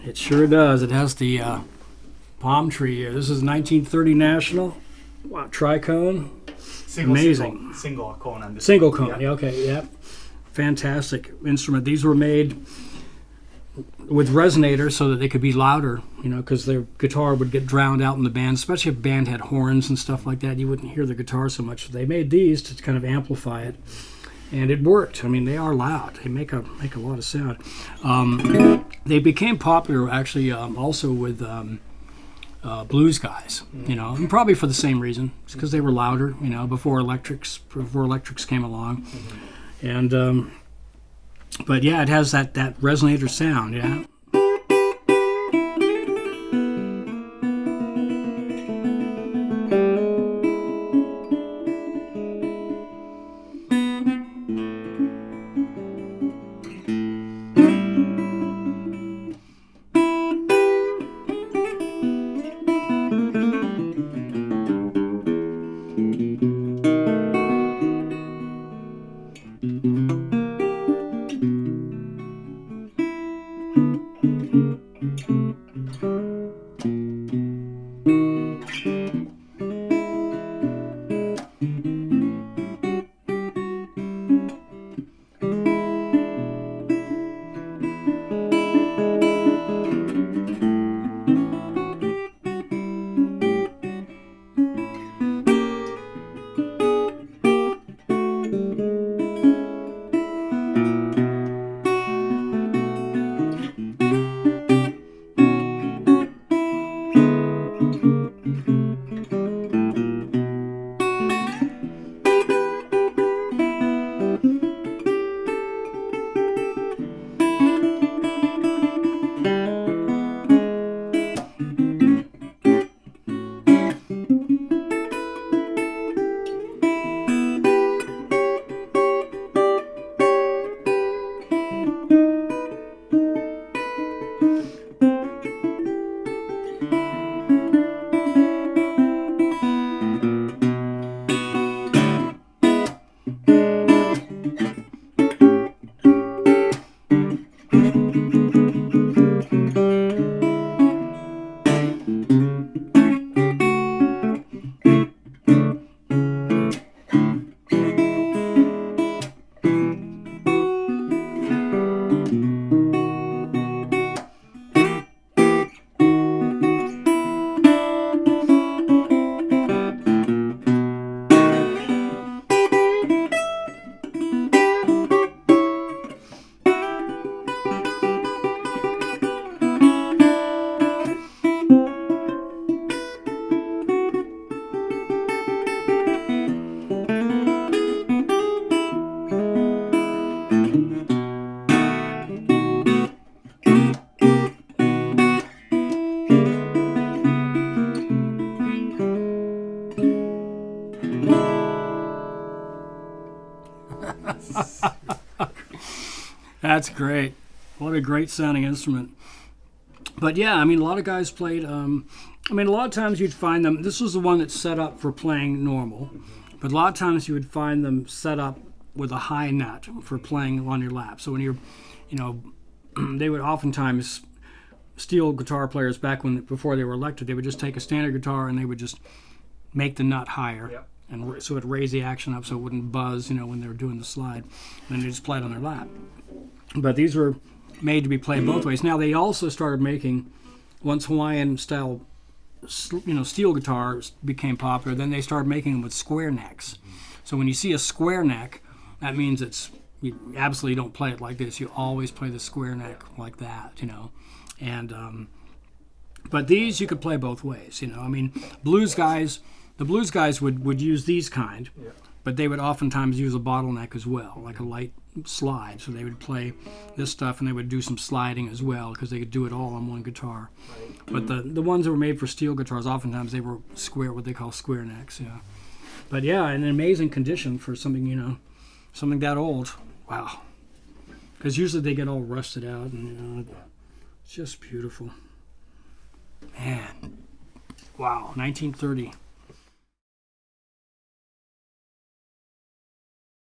It sure does. It has the palm tree here. This is 1930 National. Wow, tricone. Amazing. Single cone. Single cone. Yeah. Okay. Yep. Fantastic instrument. These were made with resonators so that they could be louder, because their guitar would get drowned out in the band, especially if a band had horns and stuff like that. You wouldn't hear the guitar so much. They made these to kind of amplify it, and it worked. I mean, they are loud. They make a lot of sound. They became popular actually also with blues guys, and probably for the same reason. It's because they were louder, before electrics came along, and. But yeah, it has that resonator sound, yeah. That's great. What a great sounding instrument. But yeah, I mean, a lot of guys played, a lot of times you'd find them, this was the one that's set up for playing normal, but a lot of times you would find them set up with a high nut for playing on your lap. So when you're, they would oftentimes, steel guitar players before they were elected, they would just take a standard guitar and they would just make the nut higher. Yep. And so it'd raise the action up so it wouldn't buzz, when they were doing the slide. And they just played on their lap. But these were made to be played both ways. Now they also started making, once Hawaiian style, steel guitars became popular, then they started making them with square necks. So when you see a square neck, that means you absolutely don't play it like this. You always play the square neck like that, And but these you could play both ways, blues guys. The blues guys would use these kind, but they would oftentimes use a bottleneck as well, like a light slide. So they would play this stuff and they would do some sliding as well because they could do it all on one guitar. Right. But the ones that were made for steel guitars, oftentimes they were square, what they call square necks. Yeah. But yeah, in an amazing condition for something, something that old. Wow. Because usually they get all rusted out and it's just beautiful. Man. Wow, 1930.